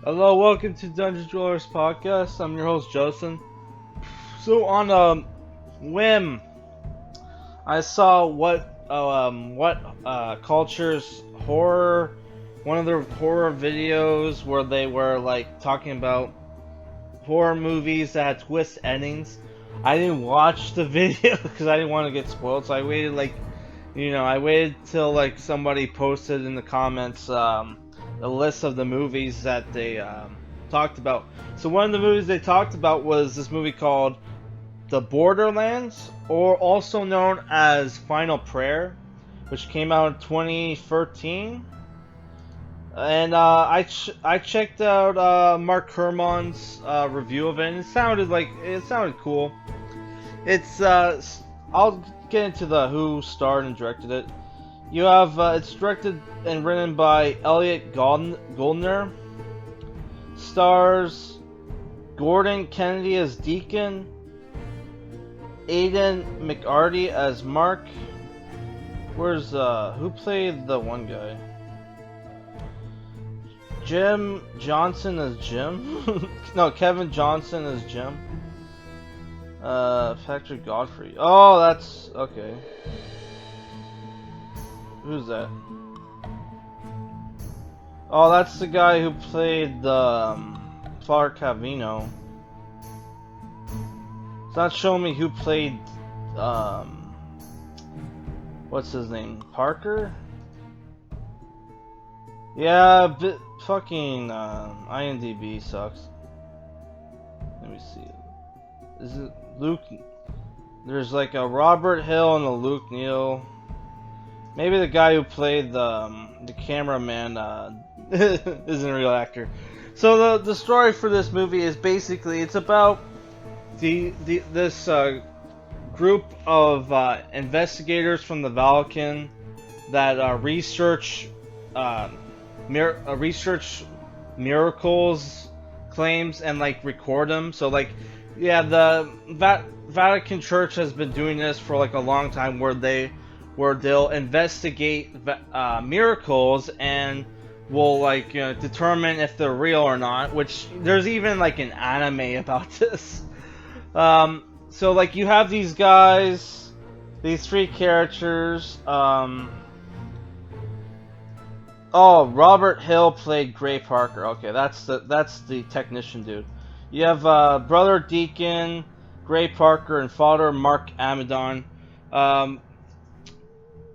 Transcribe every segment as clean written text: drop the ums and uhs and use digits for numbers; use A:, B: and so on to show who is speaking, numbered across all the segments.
A: Hello, welcome to Dungeon Dwellers Podcast. I'm your host, Justin. So on a whim, I saw what culture's horror, one of their horror videos where they were like talking about horror movies that had twist endings. I didn't watch the video because I didn't want to get spoiled, so I waited I waited till like somebody posted in the comments a list of the movies that they talked about. So one of the movies they talked about was this movie called The Borderlands, or also known as Final Prayer, which came out in 2013. And I checked out Mark Kermon's review of it, and it sounded cool. It's I'll get into who starred and directed it. You have it's directed and written by Elliot Goldner. Stars Gordon Kennedy as Deacon, Aidan McArdle as Mark. Where's who played the one guy? Jim Johnson as Jim. No, Kevin Johnson as Jim. Factor Godfrey. Oh, that's okay. Who's that? Oh, that's the guy who played the Father Cavino. It's not showing me who played what's his name? Parker? Yeah, fucking IMDb sucks. Let me see. Is it Luke? There's like a Robert Hill and a Luke Neal. Maybe the guy who played the cameraman isn't a real actor. So the story for this movie is basically it's about this group of investigators from the Vatican that research miracles claims and like record them. So like yeah, the Vatican Church has been doing this for like a long time, where they'll investigate miracles and will like determine if they're real or not. Which there's even like an anime about this. So like you have these guys, these three characters. Oh, Robert Hill played Gray Parker. Okay, that's the technician dude. You have Brother Deacon, Gray Parker, and Father Mark Amadon.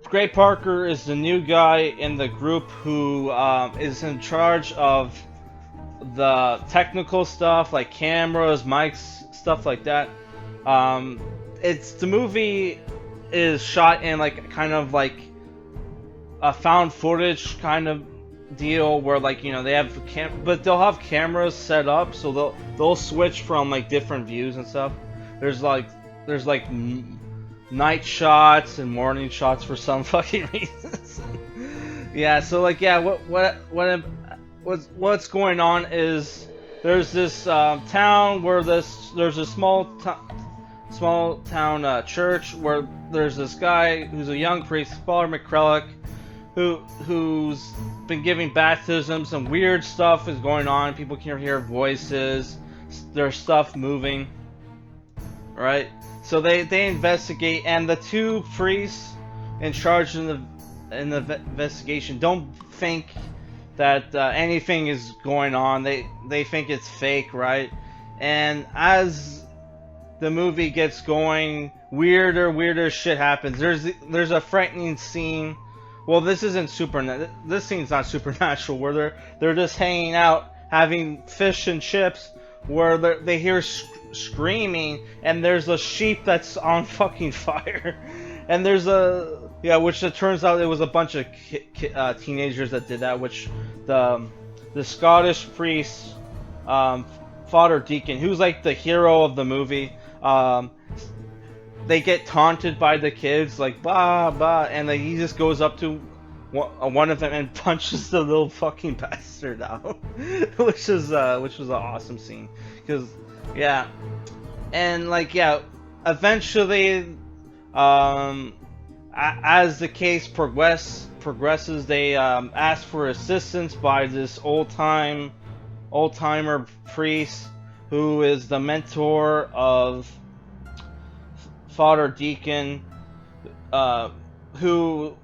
A: Gray Parker is the new guy in the group who is in charge of the technical stuff, like cameras, mics, stuff like that. The movie is shot in like kind of like a found footage kind of deal, where like they have but they'll have cameras set up, so they'll switch from like different views and stuff. There's like night shots and morning shots for some fucking reasons. Yeah, so like yeah, what's going on is there's this town where there's a small town church where there's this guy who's a young priest, Father McCrellick, who's been giving baptisms, and weird stuff is going on. People can hear voices, there's stuff moving, right? So they investigate, and the two priests in charge in the investigation don't think that anything is going on. They think it's fake, right? And as the movie gets going, weirder shit happens. There's a frightening scene. Well, this isn't this scene's not supernatural, where they're just hanging out having fish and chips, where they hear screaming, and there's a sheep that's on fucking fire, and there's which it turns out it was a bunch of teenagers that did that, which the Scottish priest, Father Deacon, who's like the hero of the movie, they get taunted by the kids, like bah bah, and like, he just goes up to one of them and punches the little fucking bastard out, which was an awesome scene, because yeah, and like yeah, eventually, as the case progresses, they ask for assistance by this old old-timer priest who is the mentor of Father Deacon, who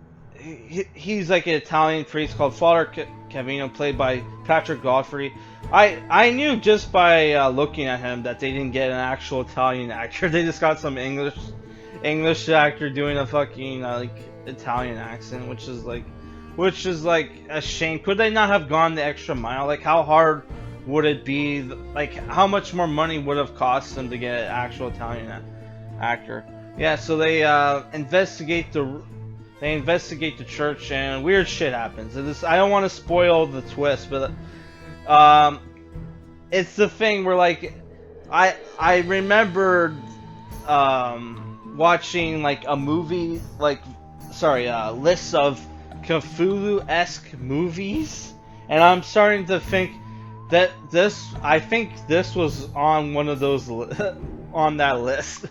A: he's like an Italian priest called Father Cavino, played by Patrick Godfrey. I knew just by looking at him that they didn't get an actual Italian actor. They just got some English actor doing a fucking like Italian accent, which is like a shame. Could they not have gone the extra mile? Like, how hard would it be? Like, how much more money would have cost them to get an actual Italian actor? Yeah, so they investigate the church, and weird shit happens. I don't want to spoil the twist, but it's the thing where, like, I remembered watching like a movie, lists of Cthulhu-esque movies, and I'm starting to think that I think this was on one of those on that list.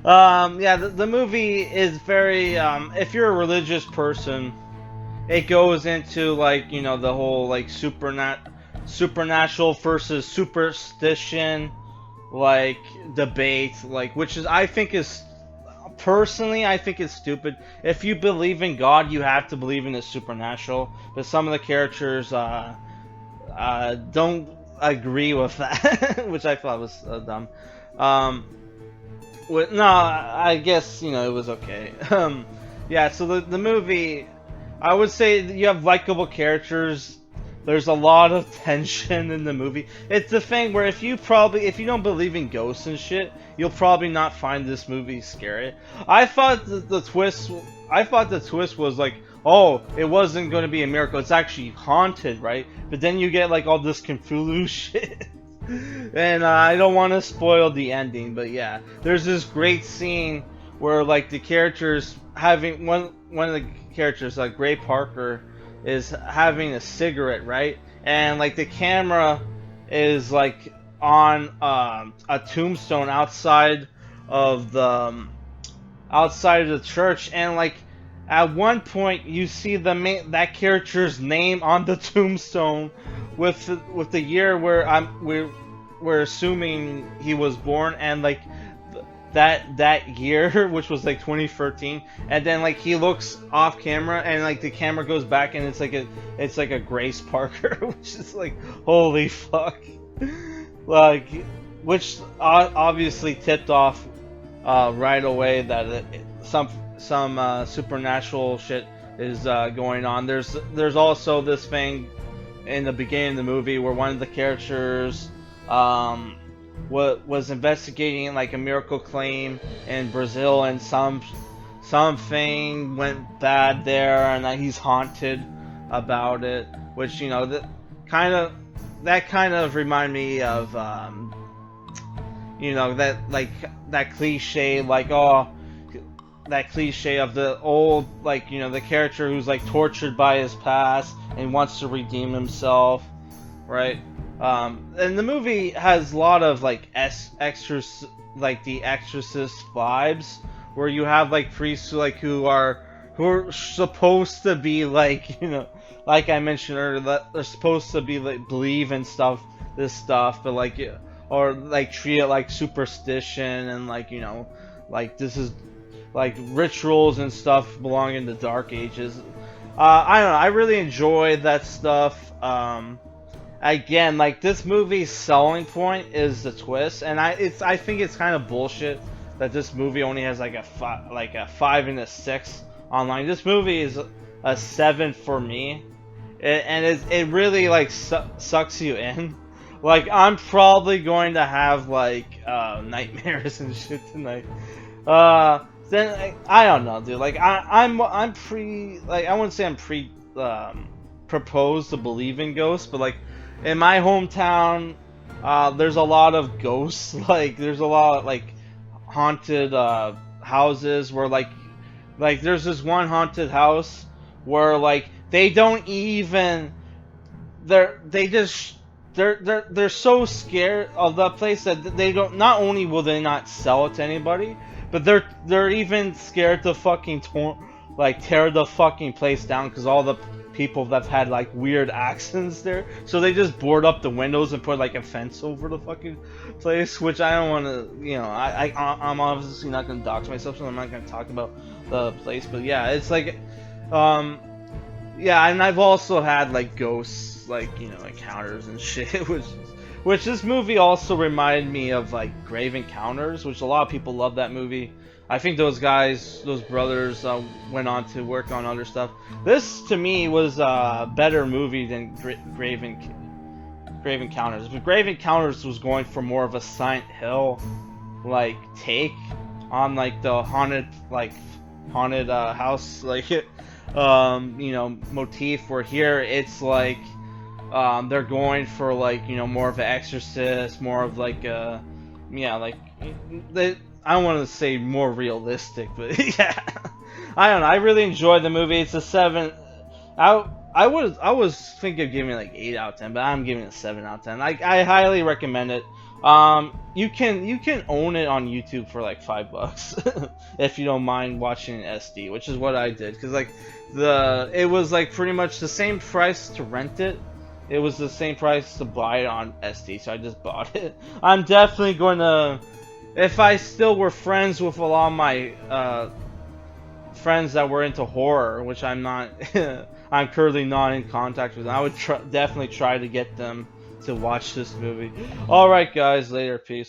A: Yeah, the movie is very, if you're a religious person, it goes into, like, you know, the whole, like, supernatural versus superstition, like, debate, like, which is, personally, I think it's stupid. If you believe in God, you have to believe in the supernatural, but some of the characters, don't agree with that, which I thought was dumb. No, I guess, you know, it was okay. Yeah, so the movie, I would say you have likable characters. There's a lot of tension in the movie. It's the thing where if you don't believe in ghosts and shit, you'll probably not find this movie scary. I thought the twist was like, oh, it wasn't going to be a miracle. It's actually haunted, right? But then you get like all this Cthulhu shit. And I don't want to spoil the ending, but yeah, there's this great scene where like the characters having one of the characters, like Gray Parker, is having a cigarette, right? And like the camera is like on a tombstone outside of the church, and like at one point you see that character's name on the tombstone with the year where we're assuming he was born, and like that year, which was like 2013, and then like he looks off camera and like the camera goes back and it's like a Grace Parker, which is like, holy fuck. Like, which obviously tipped off right away that some supernatural shit is going on. There's also this thing in the beginning of the movie where one of the characters was investigating like a miracle claim in Brazil, and something went bad there, and that he's haunted about it. Which, you know, that kind of remind me of you know, that cliche, like, oh, that cliche of the old, like, you know, the character who's like tortured by his past and wants to redeem himself, right? And the movie has a lot of like like the Exorcist vibes, where you have like priests who are supposed to be like, you know, like I mentioned earlier, that they're supposed to be like believe in this stuff, but like, or like treat it like superstition, and like, you know, like this is like rituals and stuff belong in the Dark Ages. I don't know, I really enjoy that stuff. Again, like, this movie's selling point is the twist, and I think it's kind of bullshit that this movie only has like a 5 and a 6 online. This movie is a 7 for me, and it really like sucks you in. Like, I'm probably going to have like nightmares and shit tonight. Then I don't know, dude. Like, I'm pre, like, I wouldn't say I'm proposed to believe in ghosts, but like, in my hometown, there's a lot of ghosts. Like, there's a lot of like haunted houses where like there's this one haunted house where like they don't even they're so scared of that place that they don't, not only will they not sell it to anybody, but they're even scared to fucking tear the fucking place down, because all the people that had like weird accents there. So they just board up the windows and put like a fence over the fucking place, which I don't want to, you know, I'm obviously not going to dox myself, so I'm not going to talk about the place. But yeah, it's like, yeah, and I've also had like ghosts, like, you know, encounters and shit, which this movie also reminded me of like Grave Encounters, which a lot of people love that movie. I think those guys, those brothers, went on to work on other stuff. This, to me, was a better movie than Grave Encounters. But Grave Encounters was going for more of a Silent Hill, like, take on, like, the haunted house, like, you know, motif. Where here, it's like, they're going for, like, you know, more of an exorcist, more of, like, yeah, like, I don't want to say more realistic, but yeah, I don't know. I really enjoyed the movie. It's a 7. I was thinking of giving it like 8 out of 10, but I'm giving it a 7 out of 10. I highly recommend it. You can own it on YouTube for like $5 if you don't mind watching an SD, which is what I did, because like it was like pretty much the same price to rent it. It was the same price to buy it on SD, so I just bought it. I'm definitely going to. If I still were friends with a lot of my friends that were into horror, which I'm not, I'm currently not in contact with them, I would definitely try to get them to watch this movie. Alright guys, later, peace.